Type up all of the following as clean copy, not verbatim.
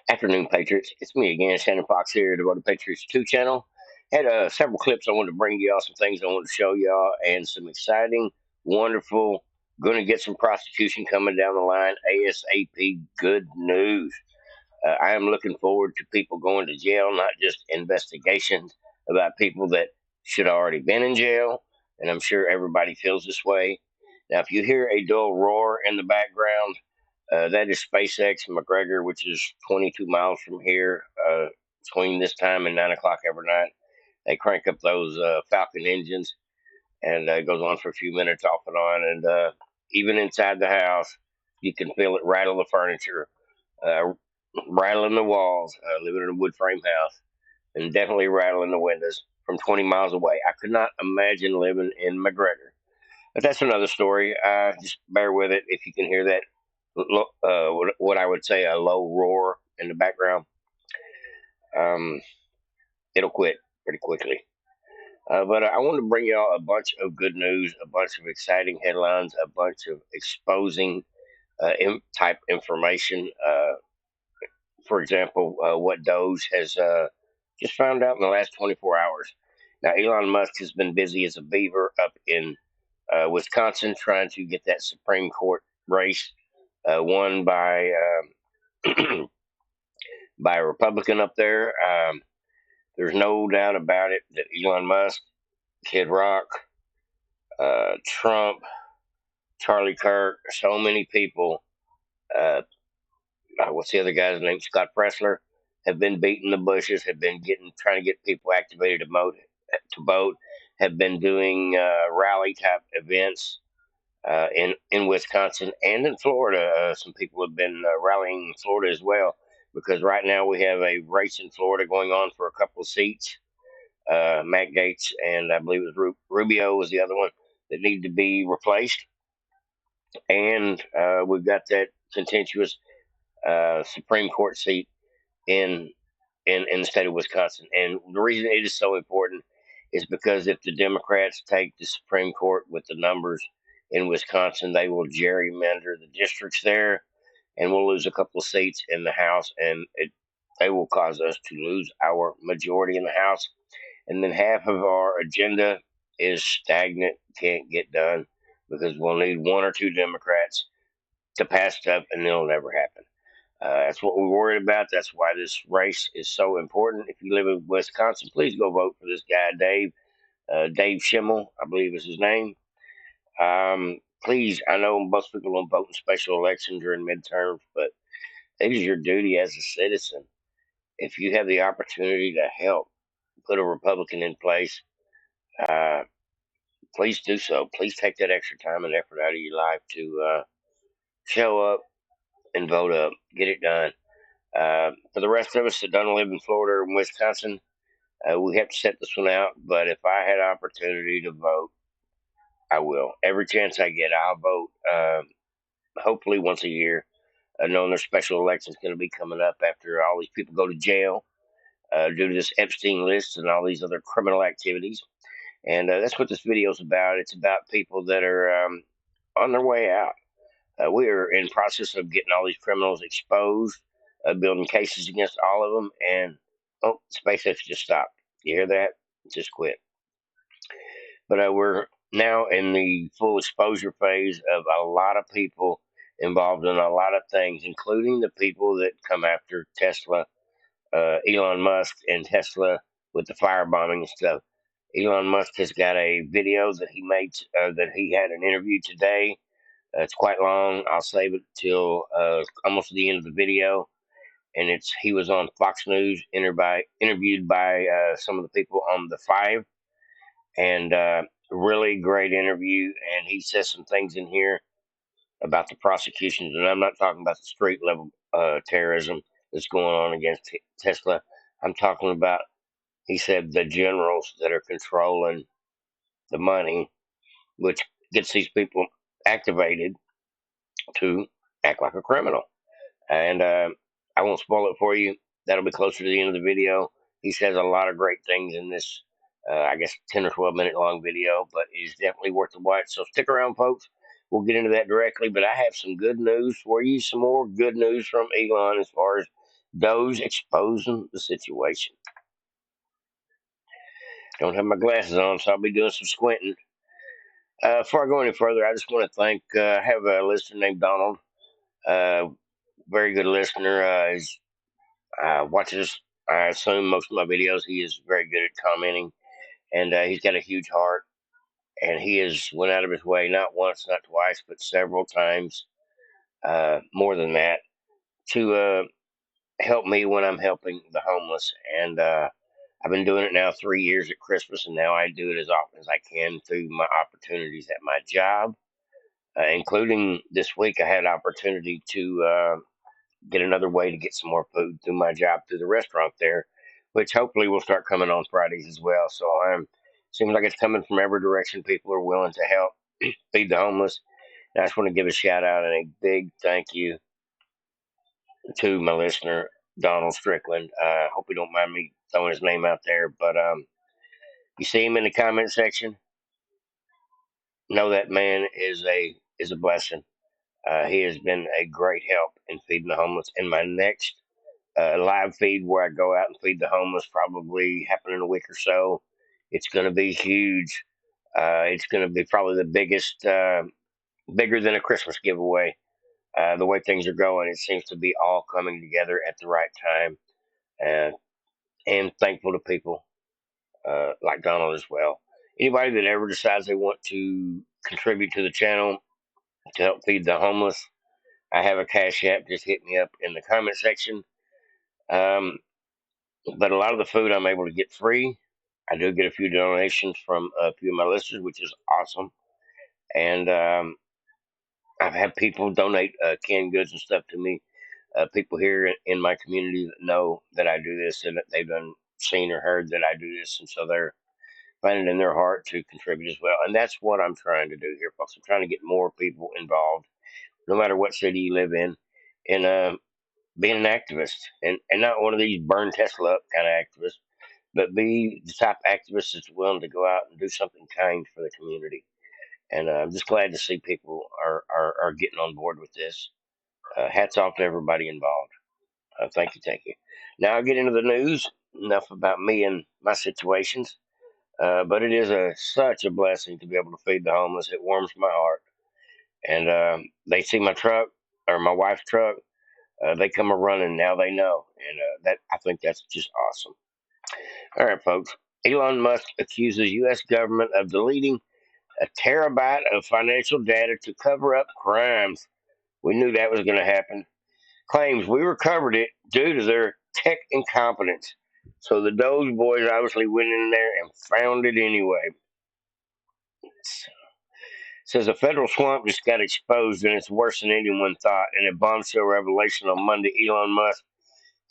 Afternoon, Patriots. It's me again, Shannon Fox here, the Road to Patriots 2 channel. Had several clips I wanted to bring to y'all, some things I wanted to show y'all, and some exciting, wonderful, going to get some prosecution coming down the line, ASAP good news. I am looking forward to people going to jail, not just investigations about people that should have already been in jail, and I'm sure everybody feels this way. Now, if you hear a dull roar in the background, that is SpaceX McGregor, which is 22 miles from here. Between this time and 9 o'clock every night, they crank up those Falcon engines, and it goes on for a few minutes off and on. And even inside the house, you can feel it rattle the furniture, uh, rattling the walls. Living in a wood frame house, and definitely rattling the windows from 20 miles away. I could not imagine living in McGregor. But that's another story. Just bear with it if you can hear that what I would say a low roar in the background. Um, it'll quit pretty quickly. But I want to bring y'all a bunch of good news, a bunch of exciting headlines, a bunch of exposing type information. For example, what Doge has just found out in the last 24 hours. Now, Elon Musk has been busy as a beaver up in Wisconsin trying to get that Supreme Court race won by a Republican up there. There's no doubt about it that Elon Musk, Kid Rock, Trump, Charlie Kirk, so many people. Uh, what's the other guy's name? Scott Pressler have been beating the bushes. Have been trying to get people activated to vote. Have been doing rally type events in Wisconsin and in Florida. Some people have been rallying in Florida as well because right now we have a race in Florida going on for a couple of seats. Matt Gaetz and I believe it was Rubio was the other one that need to be replaced. And we've got that contentious Supreme Court seat in, in the state of Wisconsin. And the reason it is so important is because if the Democrats take the Supreme Court with the numbers in Wisconsin, they will gerrymander the districts there, and we'll lose a couple of seats in the House, and they will cause us to lose our majority in the House. And then half of our agenda is stagnant, can't get done because we'll need one or two Democrats to pass stuff, and it'll never happen. That's what we're worried about. That's why this race is so important. If you live in Wisconsin, please go vote for this guy, Dave. Dave Schimmel, I believe is his name. Please, I know most people don't vote in special elections or in midterms, but it is your duty as a citizen. If you have the opportunity to help put a Republican in place, uh, please do so. Please take that extra time and effort out of your life to show up and vote up. Get it done. For the rest of us that don't live in Florida or in Wisconsin, we have to set this one out. But if I had opportunity to vote, I will. Every chance I get, I'll vote. Hopefully once a year, knowing there's special elections going to be coming up after all these people go to jail due to this Epstein list and all these other criminal activities. And that's what this video is about. It's about people that are on their way out. We are in process of getting all these criminals exposed, building cases against all of them, and oh, SpaceX just stopped. You hear that? Just quit. But we're now in the full exposure phase of a lot of people involved in a lot of things, including the people that come after Tesla, Elon Musk, and Tesla with the firebombing and stuff. Elon Musk has got a video that he made that he had an interview today. It's quite long. I'll save it till almost the end of the video. And he was on Fox News, interviewed by some of the people on the Five, and really great interview. And he says some things in here about the prosecutions, and I'm not talking about the street level terrorism that's going on against Tesla. I'm talking about, he said, the generals that are controlling the money, which gets these people activated to act like a criminal. And I won't spoil it for you. That'll be closer to the end of the video. He says a lot of great things in this, I guess, 10 or 12 minute long video, but it's definitely worth the watch. So stick around, folks. We'll get into that directly. But I have some good news for you, some more good news from Elon as far as Those exposing the situation. Don't have my glasses on, so I'll be doing some squinting. Before I go any further, I just want to thank. I have a listener named Donald. Uh, Very good listener. He's watches. I assume most of my videos. He is very good at commenting, and he's got a huge heart. And he has went out of his way, not once, not twice, but several times, more than that, to help me when I'm helping the homeless. And I've been doing it now 3 years at Christmas, and now I do it as often as I can through my opportunities at my job, including this week. I had an opportunity to get another way to get some more food through my job through the restaurant there, which hopefully will start coming on Fridays as well. So I'm seems like it's coming from every direction. People are willing to help feed the homeless. And I just want to give a shout out and a big thank you to my listener, Donald Strickland. I hope you don't mind me throwing his name out there, but you see him in the comment section. Know that man is a blessing. He has been a great help in feeding the homeless. In my next live feed, where I go out and feed the homeless, probably happen in a week or so, it's going to be huge. It's going to be probably the biggest, bigger than a Christmas giveaway. The way things are going, it seems to be all coming together at the right time. Uh, and thankful to people like Donald as well. Anybody that ever decides they want to contribute to the channel to help feed the homeless, I have a cash app. Just hit me up in the comment section. Um, but a lot of the food I'm able to get free. I do get a few donations from a few of my listeners, which is awesome. And I've had people donate canned goods and stuff to me. People here in my community that know that I do this and that they've done seen or heard that I do this, and so they're finding it in their heart to contribute as well. And that's what I'm trying to do here, folks. I'm trying to get more people involved, no matter what city you live in being an activist, and not one of these burn Tesla up kind of activists, but be the type of activist that's willing to go out and do something kind for the community. And I'm just glad to see people are getting on board with this. Hats off to everybody involved. Thank you, thank you. Now I'll get into the news. Enough about me and my situations. But it is such a blessing to be able to feed the homeless. It warms my heart. And they see my truck or my wife's truck. They come a running. Now they know, and that I think that's just awesome. All right, folks. Elon Musk accuses U.S. government of deleting a terabyte of financial data to cover up crimes. We knew that was going to happen. Claims we recovered it due to their tech incompetence. So the Doge boys obviously went in there and found it anyway. Says a federal swamp just got exposed and it's worse than anyone thought. In a bombshell revelation on Monday, Elon Musk,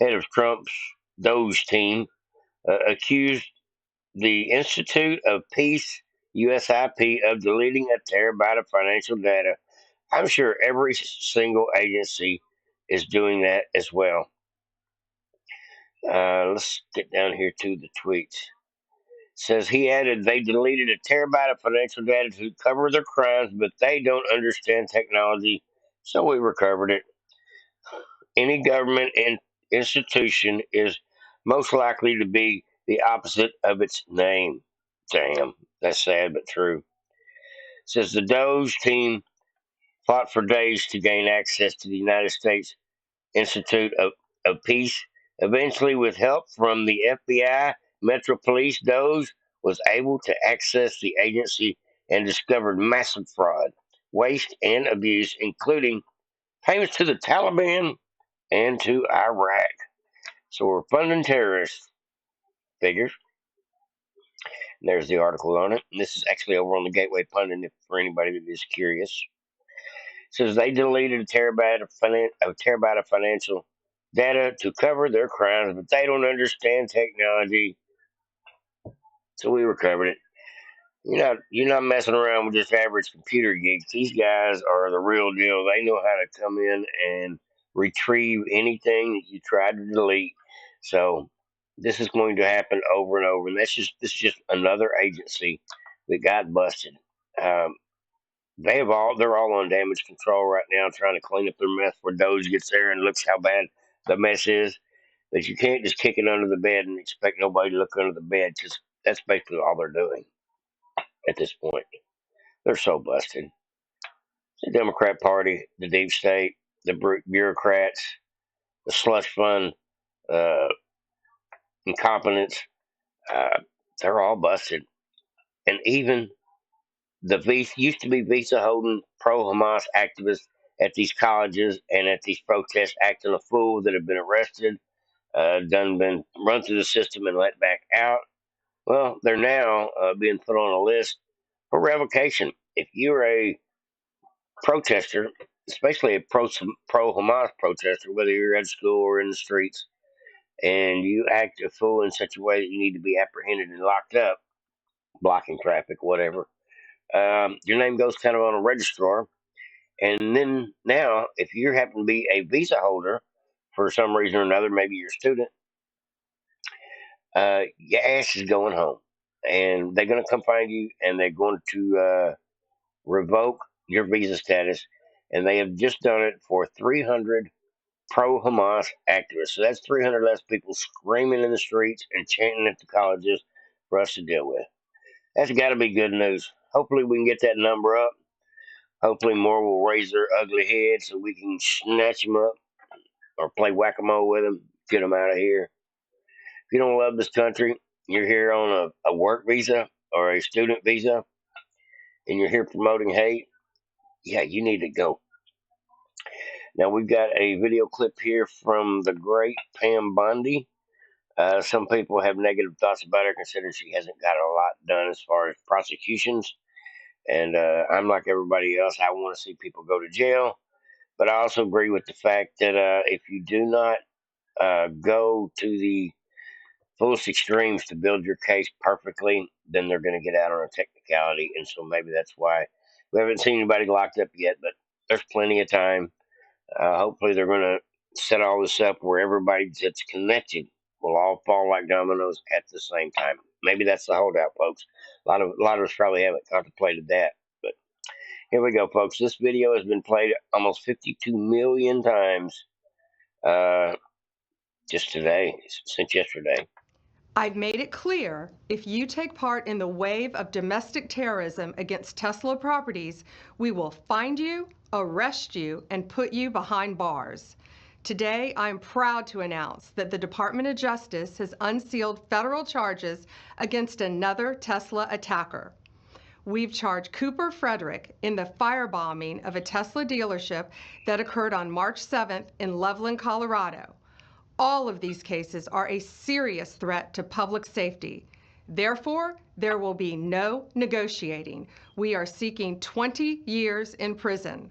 head of Trump's Doge team, accused the Institute of Peace, USIP, of deleting a terabyte of financial data. I'm sure every single agency is doing that as well. Let's get down here to the tweets. Says he added they deleted a terabyte of financial data to cover their crimes, but they don't understand technology, so we recovered it. Any government institution is most likely to be the opposite of its name. Damn, that's sad but true. Says the Doge team fought for days to gain access to the United States Institute of Peace. Eventually, with help from the FBI, Metro Police, Doge was able to access the agency and discovered massive fraud, waste, and abuse, including payments to the Taliban and to Iraq. So we're funding terrorists. Figures. And there's the article on it. And this is actually over on the Gateway Pundit for anybody that is curious. It says they deleted a terabyte of financial data to cover their crimes, but they don't understand technology, so we recovered it. You're not messing around with just average computer geeks. These guys are the real deal. They know how to come in and retrieve anything that you tried to delete. So this is going to happen over and over, and this is just another agency that got busted. Um, they're all on damage control right now, trying to clean up their mess before Doge gets there and looks how bad the mess is. But you can't just kick it under the bed and expect nobody to look under the bed because that's basically all they're doing at this point. They're so busted. The Democrat Party, the deep state, the bureaucrats, the slush fund, uh, incompetence, uh, they're all busted. And even the visa used to be visa holding pro Hamas activists at these colleges and at these protests acting a fool that have been arrested, done been run through the system and let back out. Well, they're now being put on a list for revocation. If you're a protester, especially a pro Hamas protester, whether you're at school or in the streets, and you act a fool in such a way that you need to be apprehended and locked up, blocking traffic, whatever, your name goes kind of on a registrar. And then now, if you happen to be a visa holder for some reason or another, maybe you're a student, your ass is going home. And they're going to come find you and they're going to revoke your visa status. And they have just done it for 300 pro Hamas activists. So that's 300 less people screaming in the streets and chanting at the colleges for us to deal with. That's got to be good news. Hopefully, we can get that number up. Hopefully, more will raise their ugly heads so we can snatch them up or play whack a mole with them, get them out of here. If you don't love this country, you're here on a work visa or a student visa, and you're here promoting hate, yeah, you need to go. Now, we've got a video clip here from the great Pam Bondi. Some people have negative thoughts about her, considering she hasn't got a lot done as far as prosecutions. And I'm like everybody else. I want to see people go to jail. But I also agree with the fact that if you do not go to the fullest extremes to build your case perfectly, then they're going to get out on a technicality. And so maybe that's why we haven't seen anybody locked up yet, but there's plenty of time. Hopefully, they're going to set all this up where everybody that's connected will all fall like dominoes at the same time. Maybe that's the holdout, folks. A lot of us probably haven't contemplated that, but here we go, folks. This video has been played almost 52 million times just today, since yesterday. I've made it clear if you take part in the wave of domestic terrorism against Tesla properties, we will find you, arrest you, and put you behind bars. Today, I'm proud to announce that the Department of Justice has unsealed federal charges against another Tesla attacker. We've charged Cooper Frederick in the firebombing of a Tesla dealership that occurred on March 7th in Loveland, Colorado. All of these cases are a serious threat to public safety. Therefore, there will be no negotiating. We are seeking 20 years in prison.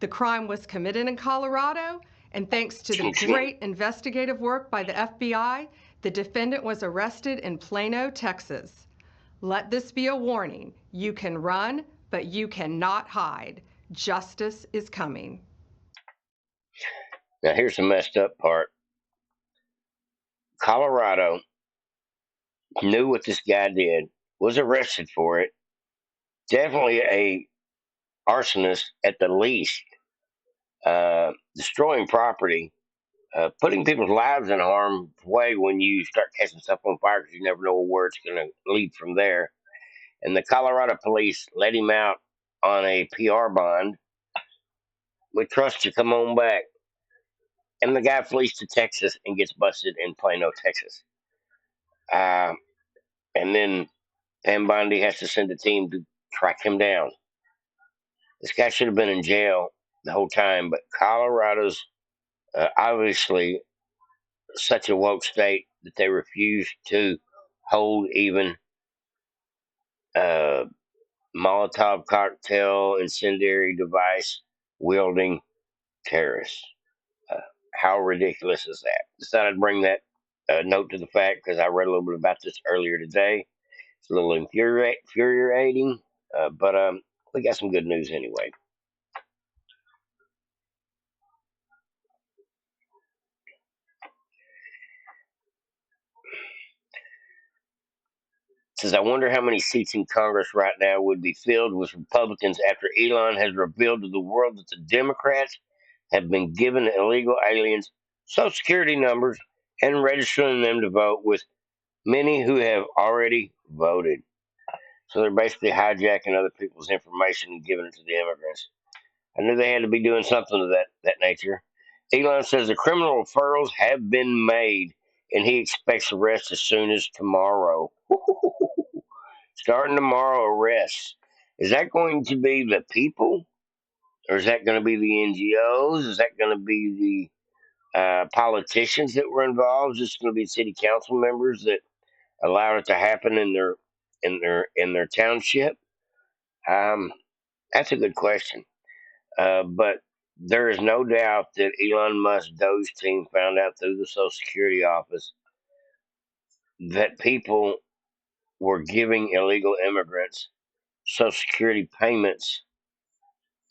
The crime was committed in Colorado, and thanks to the great investigative work by the FBI, the defendant was arrested in Plano, Texas. Let this be a warning. You can run, but you cannot hide. Justice is coming. Now, here's the messed up part. Colorado knew what this guy did, was arrested for it. Definitely a arsonist at the least. Destroying property, putting people's lives in harm's way when you start catching stuff on fire because you never know where it's going to lead from there. And the Colorado police let him out on a PR bond. We trust you, come on back. And the guy flees to Texas and gets busted in Plano, Texas. Uh, and then Pam Bondi has to send a team to track him down. This guy should have been in jail the whole time, but Colorado's obviously such a woke state that they refuse to hold even uh, Molotov cocktail incendiary device wielding terrorists. Uh, how ridiculous is that? Decided to bring that note to the fact because I read a little bit about this earlier today. It's a little infuriating, but we got some good news anyway. Says, I wonder how many seats in Congress right now would be filled with Republicans after Elon has revealed to the world that the Democrats have been giving illegal aliens Social Security numbers and registering them to vote with many who have already voted. So they're basically hijacking other people's information and giving it to the immigrants. I knew they had to be doing something of that nature. Elon says the criminal referrals have been made, and he expects arrests as soon as tomorrow. Starting tomorrow, arrests. Is that going to be the people, or is that going to be the NGOs? Is that going to be the politicians that were involved? Is it going to be city council members that allowed it to happen in their township? Um, that's a good question. But there is no doubt that Elon Musk Doge team found out through the Social Security office that people were giving illegal immigrants Social Security payments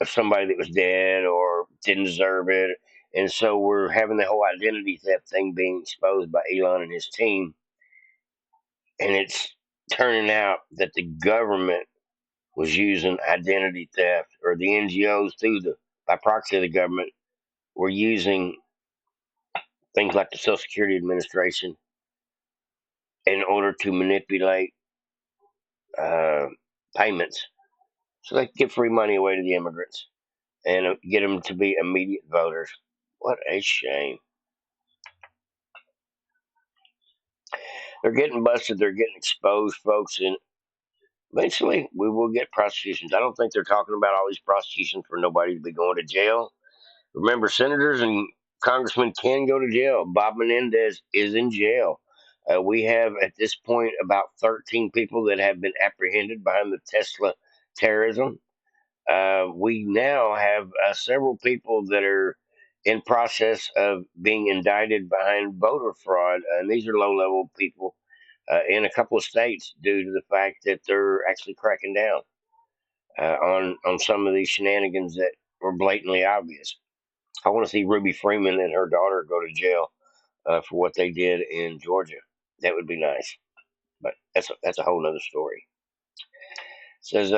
of somebody that was dead or didn't deserve it. And so we're having the whole identity theft thing being exposed by Elon and his team. And it's turning out that the government was using identity theft, or the NGOs through the by proxy of the government were using things like the Social Security Administration in order to manipulate uh, payments so they could give free money away to the immigrants and get them to be immediate voters. What a shame. They're getting busted. They're getting exposed, folks, and eventually we will get prosecutions. I don't think they're talking about all these prosecutions for nobody to be going to jail. Remember, senators and congressmen can go to jail. Bob Menendez is in jail. We have at this point about 13 people that have been apprehended behind the Tesla terrorism. We now have several people that are in process of being indicted behind voter fraud, and these are low-level people in a couple of states due to the fact that they're actually cracking down on some of these shenanigans that were blatantly obvious. I want to see Ruby Freeman and her daughter go to jail for what they did in Georgia. That would be nice, but that's a whole nother story. Says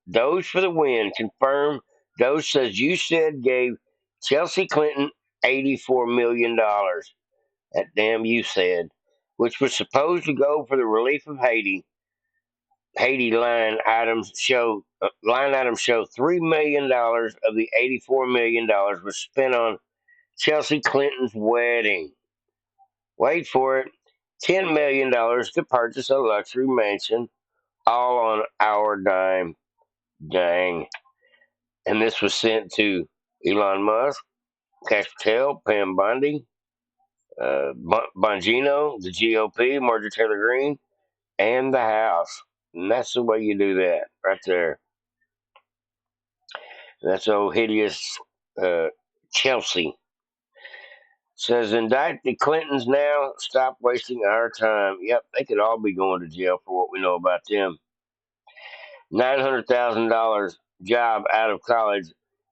Doge for the win. Confirmed. Doge says you said gave Chelsea Clinton $84 million. That damn you said, which was supposed to go for the relief of Haiti. Haiti line items show $3 million of the $84 million was spent on Chelsea Clinton's wedding. Wait for it, $10 million to purchase a luxury mansion, all on our dime. Dang. And this was sent to Elon Musk, Cash Patel, Pam Bondi, Bongino, the GOP, Marjorie Taylor Greene, and the House. And that's the way you do that, right there. That's old hideous uh, Chelsea. Says indict the Clintons now. Stop wasting our time. Yep, they could all be going to jail for what we know about them. $900,000 job out of college.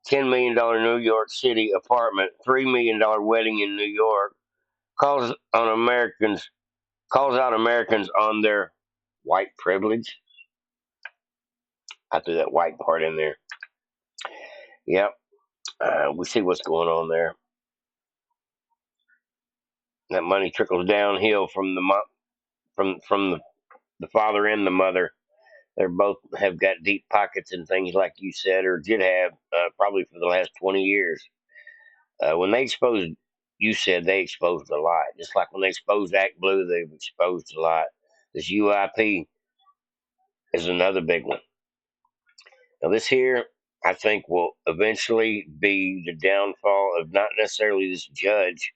$10 million New York City apartment. $3 million wedding in New York. Calls on Americans. Calls out Americans on their white privilege. I threw that white part in there. Yep, we see what's going on there. That money trickles downhill from the father and the mother. They both have got deep pockets and things like you said, or did have probably for the last 20 years. When they exposed, you said they exposed a lot. Just like when they exposed Act Blue, they've exposed a lot. This UIP is another big one. Now, this here, I think, will eventually be the downfall of not necessarily this judge,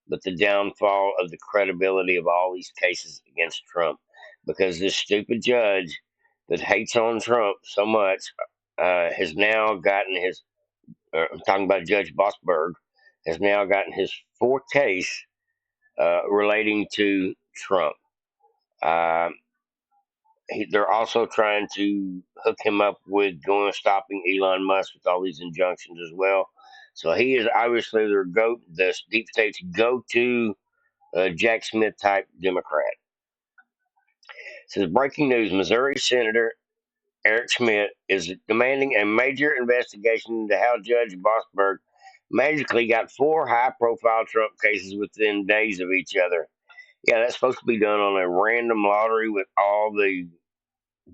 but the downfall of the credibility of all these cases against Trump. Because this stupid judge that hates on Trump so much has now gotten I'm talking about Judge Bossberg, has now gotten his fourth case relating to Trump. Uh, they're also trying to hook him up with going stopping Elon Musk with all these injunctions as well. So he is obviously the deep state's go-to Jack Smith type Democrat. It says breaking news: Missouri Senator Eric Schmidt is demanding a major investigation into how Judge Bossberg magically got four high-profile Trump cases within days of each other. Yeah, that's supposed to be done on a random lottery with all the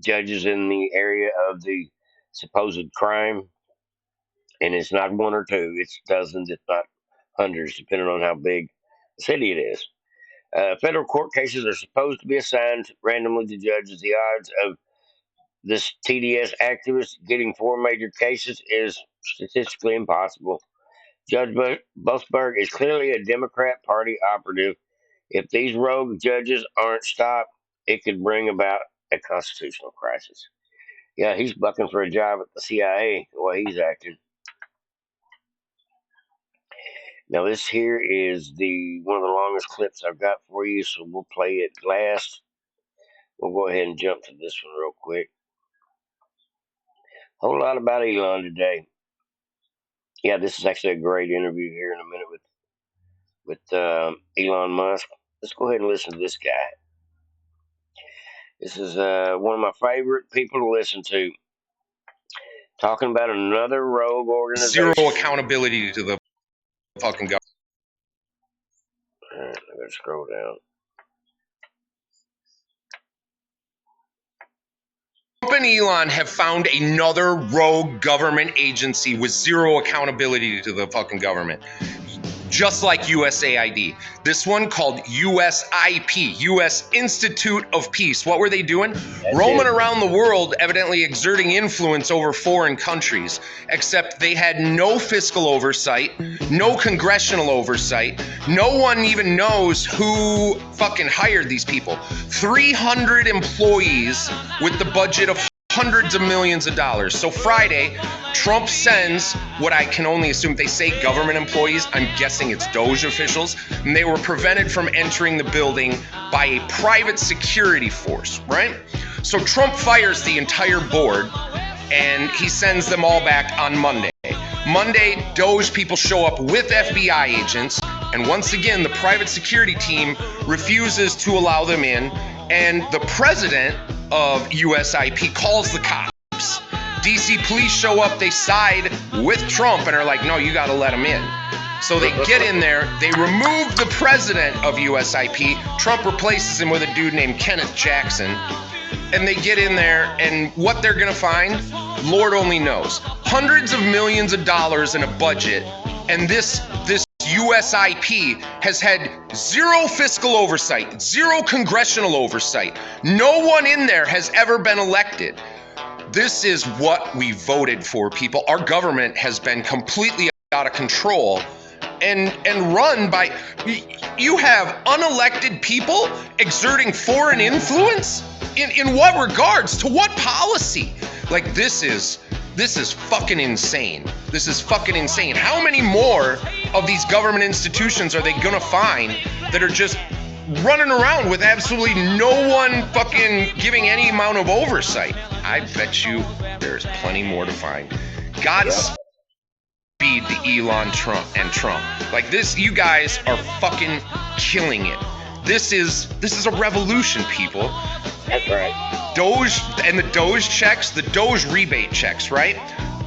judges in the area of the supposed crime, and it's not one or two; it's dozens, if not hundreds, depending on how big the city it is. Federal court cases are supposed to be assigned randomly to judges. The odds of this TDS activist getting four major cases is statistically impossible. Judge Boasberg is clearly a Democrat Party operative. If these rogue judges aren't stopped, it could bring about a constitutional crisis. Yeah, he's bucking for a job at the CIA the way he's acting. Now this here is the one of the longest clips I've got for you, so we'll play it last. We'll go ahead and jump to this one real quick. Whole lot about Elon today. Yeah, this is actually a great interview here in a minute with Elon Musk. Let's go ahead and listen to this guy. This is one of my favorite people to listen to. Talking about another rogue organization. Zero accountability to the fucking government. All right, I gotta scroll down. Trump and Elon have found another rogue government agency with zero accountability to the fucking government. Just like USAID. This one called USIP, US Institute of Peace. What were they doing? Roaming around the world, evidently exerting influence over foreign countries. Except they had no fiscal oversight, no congressional oversight. No one even knows who fucking hired these people. 300 employees with the budget of hundreds of millions of dollars. So Friday, Trump sends what I can only assume, they say government employees, I'm guessing it's Doge officials, and they were prevented from entering the building by a private security force, right? So Trump fires the entire board and he sends them all back on Monday. Monday, Doge people show up with FBI agents, and once again, the private security team refuses to allow them in, and the president of USIP calls the cops. DC police show up, they side with Trump and are like, no, you gotta let him in. So they get in there, they remove the president of USIP, Trump replaces him with a dude named Kenneth Jackson, and they get in there, and what they're gonna find, Lord only knows. Hundreds of millions of dollars in a budget, and this USIP has had zero fiscal oversight, zero congressional oversight. No one in there has ever been elected. This is what we voted for, people. Our government has been completely out of control and run by, you have unelected people exerting foreign influence? In what regards? To what policy? Like, this is fucking insane. This is fucking insane. How many more of these government institutions are they gonna find that are just running around with absolutely no one fucking giving any amount of oversight? I bet you there's plenty more to find. Godspeed to Elon and Trump. Like this, you guys are fucking killing it. This is a revolution, people. That's right. Doge and the Doge checks, the Doge rebate checks, right?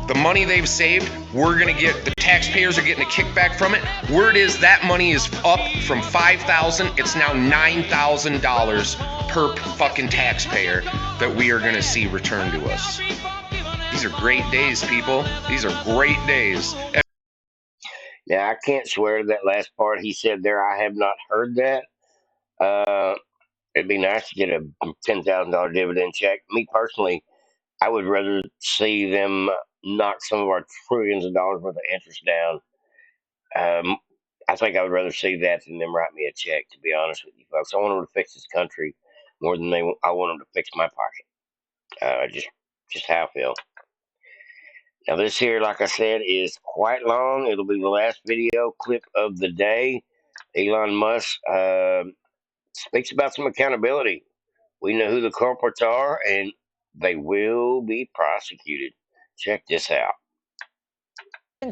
The money they've saved, we're gonna get, the taxpayers are getting a kickback from it. Word is that money is up from $5,000, it's now $9,000 per fucking taxpayer that we are gonna see returned to us. These are great days, people. These are great days. Now I can't swear to that last part he said there. I have not heard that. It'd be nice to get a $10,000 dividend check. Me personally, I would rather see them knock some of our trillions of dollars worth of interest down. I think I would rather see that than them write me a check, to be honest with you folks. I want them to fix this country more than I want them to fix my pocket. Just how I feel. Now this here, like I said, is quite long. It'll be the last video clip of the day. Elon Musk speaks about some accountability. We know who the culprits are, and they will be prosecuted. Check this out.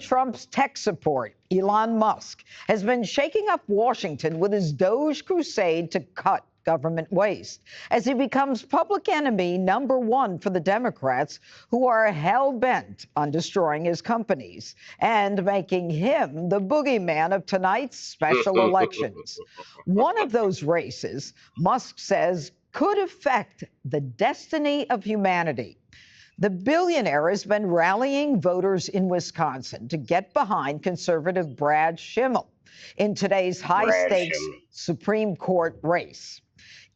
Trump's tech support, Elon Musk, has been shaking up Washington with his Doge crusade to cut government waste, as he becomes public enemy #1 for the Democrats, who are hell-bent on destroying his companies and making him the boogeyman of tonight's special elections. One of those races, Musk says, could affect the destiny of humanity. The billionaire has been rallying voters in Wisconsin to get behind conservative Brad Schimmel in today's high-stakes Supreme Court race.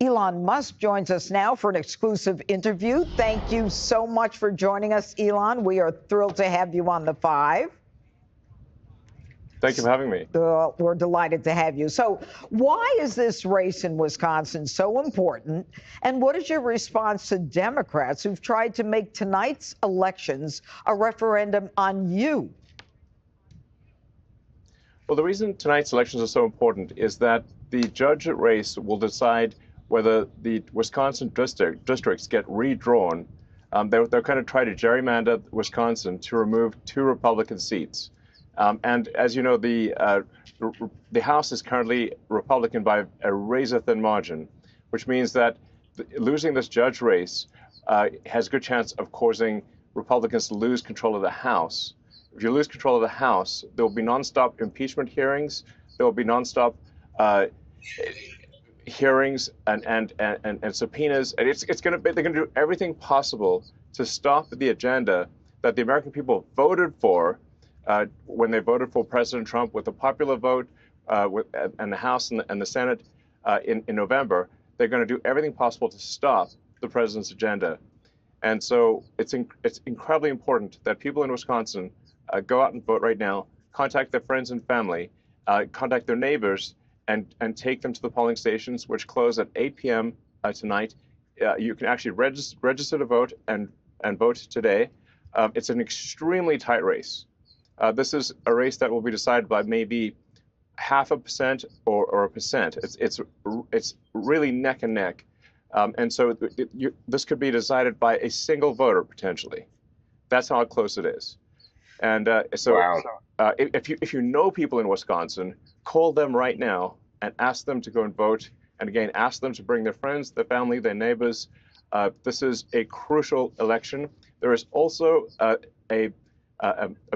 Elon Musk joins us now for an exclusive interview. Thank you so much for joining us, Elon. We are thrilled to have you on The Five. Thank you for having me. We're delighted to have you. So why is this race in Wisconsin so important? And what is your response to Democrats who've tried to make tonight's elections a referendum on you? Well, the reason tonight's elections are so important is that the judge race will decide whether the Wisconsin districts get redrawn. They're going to try to gerrymander Wisconsin to remove 2 Republican seats. And as you know, the House is currently Republican by a razor-thin margin, which means that losing this judge race has a good chance of causing Republicans to lose control of the House. If you lose control of the House, there will be nonstop impeachment hearings. There will be nonstop hearings and subpoenas, and they're going to do everything possible to stop the agenda that the American people voted for. When they voted for President Trump with a popular vote and the House and the Senate in November, they're going to do everything possible to stop the president's agenda. And so it's incredibly important that people in Wisconsin go out and vote right now, contact their friends and family, contact their neighbors, and take them to the polling stations, which close at 8 p.m. Tonight. You can actually register to vote and vote today. It's an extremely tight race. This is a race that will be decided by maybe 0.5% or 1%. It's really neck and neck, and so this could be decided by a single voter potentially. That's how close it is. And if you know people in Wisconsin, call them right now and ask them to go and vote. And again, ask them to bring their friends, their family, their neighbors. This is a crucial election. There is also a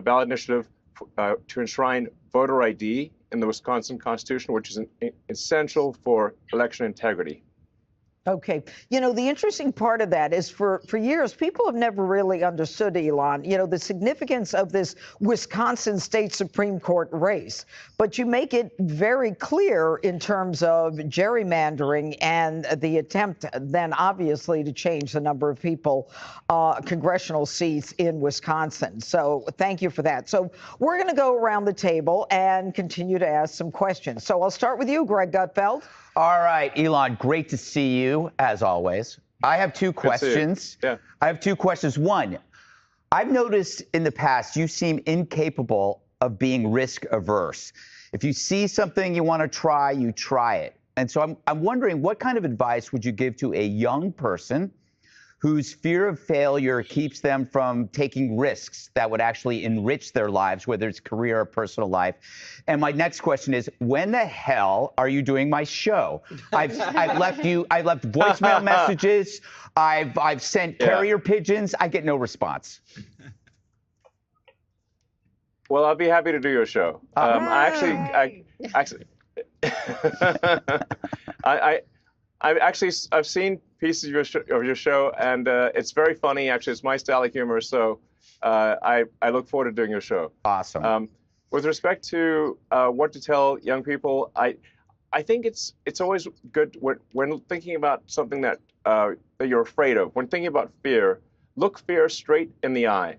ballot initiative to enshrine voter ID in the Wisconsin Constitution, which is essential for election integrity. Okay. You know, the interesting part of that is for years, people have never really understood, Elon, the significance of this Wisconsin State Supreme Court race. But you make it very clear in terms of gerrymandering and the attempt then, obviously, to change the number of people, congressional seats in Wisconsin. So thank you for that. So we're going to go around the table and continue to ask some questions. So I'll start with you, Greg Gutfeld. All right, Elon, great to see you, as always. I have 2 questions. Yeah. I have 2 questions. One, I've noticed in the past you seem incapable of being risk averse. If you see something you want to try, you try it. And so I'm wondering, what kind of advice would you give to a young person whose fear of failure keeps them from taking risks that would actually enrich their lives, whether it's career or personal life? And my next question is, when the hell are you doing my show? I've left voicemail messages. I've sent carrier pigeons. I get no response. Well, I'll be happy to do your show. I've seen pieces of your show, and it's very funny. Actually, it's my style of humor, so I look forward to doing your show. Awesome. With respect to what to tell young people, I think it's always good when thinking about something that you're afraid of. When thinking about fear, look fear straight in the eye,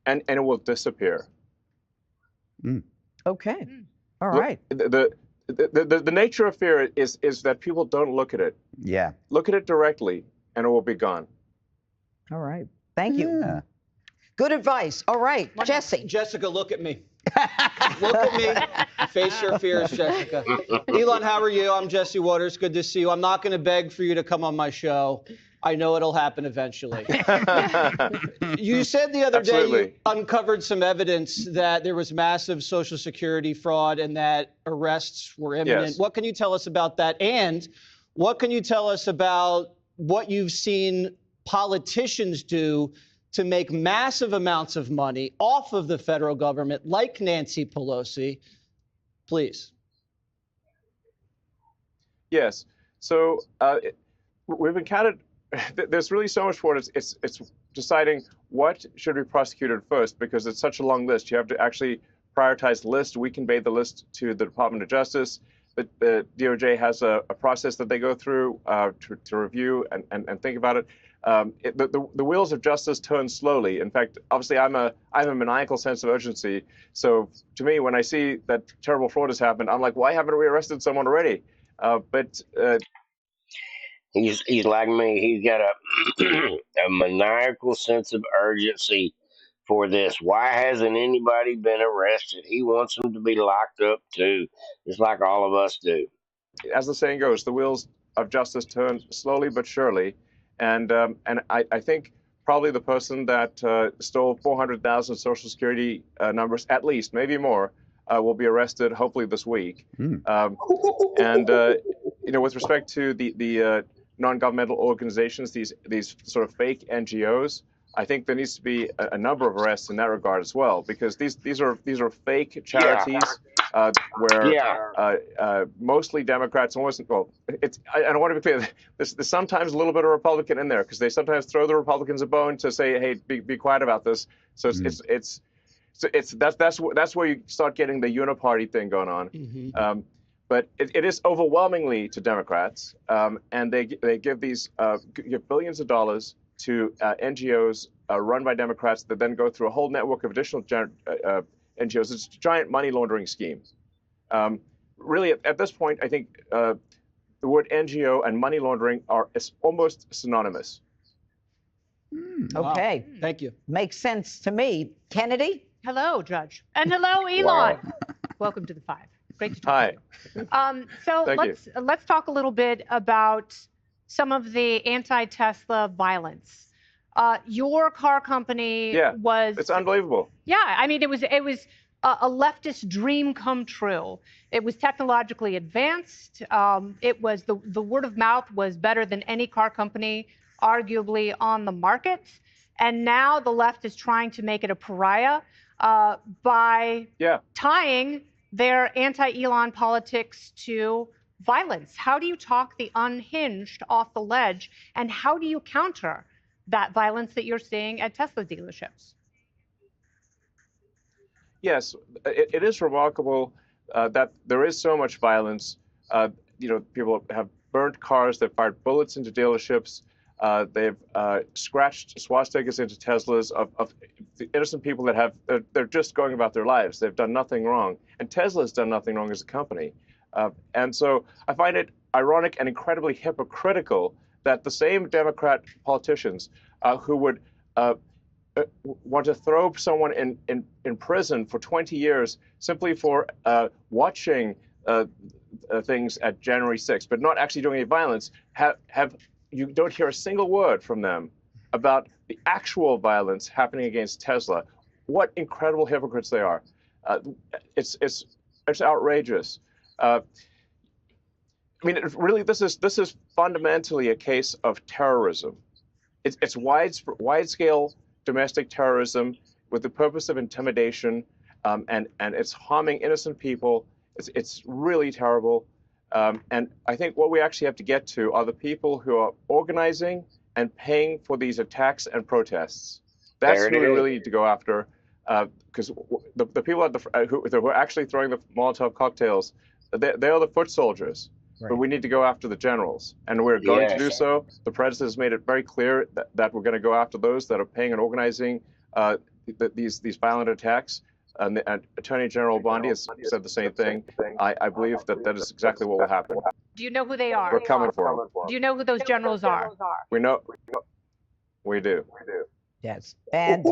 and it will disappear. Okay. All right. The nature of fear is that people don't look at it. Yeah. Look at it directly, and it will be gone. All right. Thank you. Yeah. Good advice. All right, Jesse. Jessica, look at me. Look at me. Face your fears, Jessica. Elon, how are you? I'm Jesse Waters. Good to see you. I'm not going to beg for you to come on my show. I know it'll happen eventually. You said the other day you uncovered some evidence that there was massive Social Security fraud and that arrests were imminent. Yes. What can you tell us about that? And What can you tell us about what you've seen politicians do to make massive amounts of money off of the federal government, like Nancy Pelosi? Please. Yes. So we've encountered. There's really so much for it. It's deciding what should be prosecuted first, because it's such a long list. You have to actually prioritize the list. We convey the list to the Department of Justice. The DOJ has a process that they go through to review and think about it. The wheels of justice turn slowly. In fact, obviously, I have a maniacal sense of urgency. So to me, when I see that terrible fraud has happened, I'm like, why haven't we arrested someone already? He's like me. He's got a maniacal sense of urgency for this. Why hasn't anybody been arrested? He wants them to be locked up too, just like all of us do. As the saying goes, the wheels of justice turn slowly but surely, and I think probably the person that stole 400,000 Social Security numbers, at least, maybe more, will be arrested hopefully this week. And with respect to the non-governmental organizations, these sort of fake NGOs, I think there needs to be a number of arrests in that regard as well, because these are fake charities where mostly Democrats. Almost, well, I don't want to be clear. There's sometimes a little bit of Republican in there, because they sometimes throw the Republicans a bone to say, hey, be quiet about this. So that's where you start getting the uniparty thing going on. But it is overwhelmingly to Democrats, and they give give billions of dollars to NGOs run by Democrats that then go through a whole network of additional NGOs. It's a giant money laundering scheme. Really, at this point, I think the word NGO and money laundering are almost synonymous. Okay. Wow. Thank you. Makes sense to me. Kennedy? Hello, Judge. And hello, Elon. Wow. Welcome to the Five. Great to talk to you. So let's talk a little bit about some of the anti-Tesla violence. Your car company was... It's unbelievable. Yeah, I mean, it was a leftist dream come true. It was technologically advanced. It was the word of mouth was better than any car company, arguably, on the market. And now the left is trying to make it a pariah by tying their anti-Elon politics to violence. How do you talk the unhinged off the ledge, and how do you counter that violence that you're seeing at Tesla dealerships? Yes, it is remarkable that there is so much violence. People have burnt cars, they've fired bullets into dealerships, they've scratched swastikas into Teslas of the innocent people that they're just going about their lives. They've done nothing wrong, and Tesla's done nothing wrong as a company. And so I find it ironic and incredibly hypocritical that the same Democrat politicians who would want to throw someone in prison for 20 years simply for watching things at January 6th, but not actually doing any violence, you don't hear a single word from them about the actual violence happening against Tesla. What incredible hypocrites they are! It's outrageous. I mean, really, this is fundamentally a case of terrorism. It's wide-scale domestic terrorism with the purpose of intimidation, and it's harming innocent people. It's really terrible. And I think what we actually have to get to are the people who are organizing and paying for these attacks and protests. That's who we really need to go after, because the people who are actually throwing the Molotov cocktails, they are the foot soldiers. Right. But we need to go after the generals, and we're going to do so. The president has made it very clear that we're going to go after those that are paying and organizing these violent attacks. And Attorney General Bondi has said the same thing. I believe that is exactly what will happen. Do you know who they are? We're coming for them. Do you know who those generals are? We know. We do. Yes. And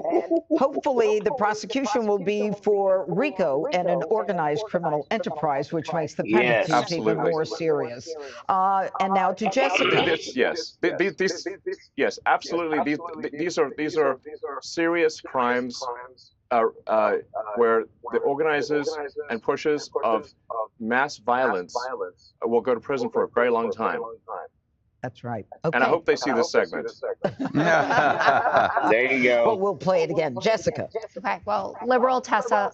hopefully the prosecution will be for RICO and an organized criminal enterprise, which makes the penalties even more serious. And now to Jessica. Yes, absolutely. These are serious crimes. where the organizers and pushers of mass violence will go to prison for a very long time. That's right. And I Okay. hope they see this segment. There you Well, go. we'll play it again. Jessica. Okay, well, liberal Tesla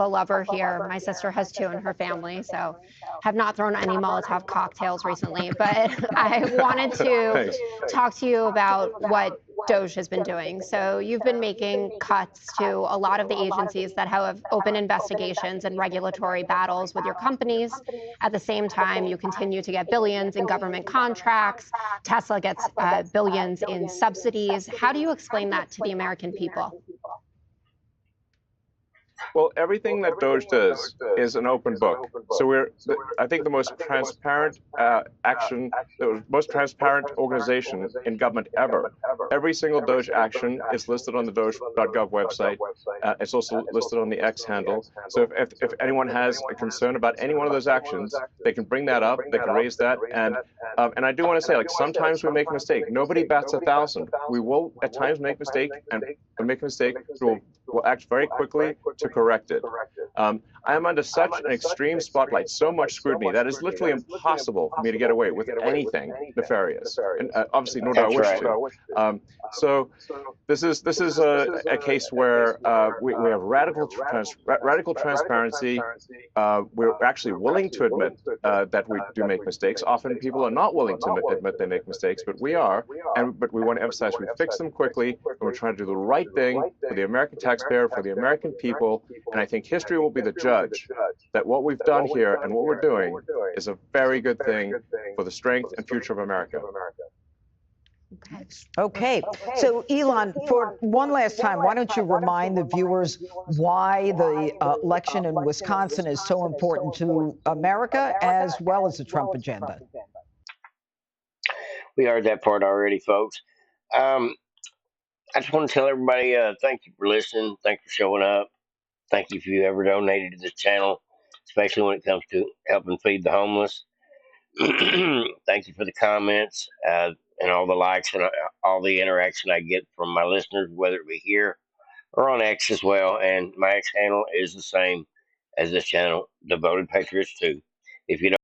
lover here. My sister has two in her family, so have not thrown any Molotov cocktails recently. But I wanted to Thanks. talk to you about what Doge has been doing. So you've been making cuts to a lot of the agencies that have open investigations and regulatory battles with your companies. At the same time, you continue to get billions in government contracts. Tesla gets billions in subsidies. How do you explain that to the American people? Well, everything that Doge does is an open book. So I think the most transparent the most transparent organization in government ever. Every single Doge action is listed on the Doge.gov website. It's also listed on the X handle. So if anyone has a concern about any one of those actions, they can bring that up. They can raise that. And I do want to say, like, sometimes we make a mistake. Nobody bats 1,000. We will at times make a mistake, and make a mistake. We'll act very quickly to correct it. I am under such an extreme spotlight, so much scrutiny, that it's literally impossible for me to get away with anything nefarious. And obviously, nor do I That's wish right. to. So this is a case where we have radical transparency. We're actually willing to admit that we do make mistakes. Often people are not willing to admit they make mistakes, but we are. But we want to emphasize we fix them quickly, and we're trying to do the right thing for the American taxpayer, for the American people. And I think history will be the judge that what we've done here and what we're doing is a very good thing for the strength and future of America. Okay. So, Elon, for one last time, why don't you remind the viewers why the election in Wisconsin is so important to America as well as the Trump agenda? We heard that part already, folks. I just want to tell everybody thank you for listening. Thank you for showing up. Thank you if you ever donated to this channel, especially when it comes to helping feed the homeless. Thank you for the comments and all the likes and all the interaction I get from my listeners, whether it be here or on X as well. And my X handle is the same as this channel, Devoted Patriots 2. If you don't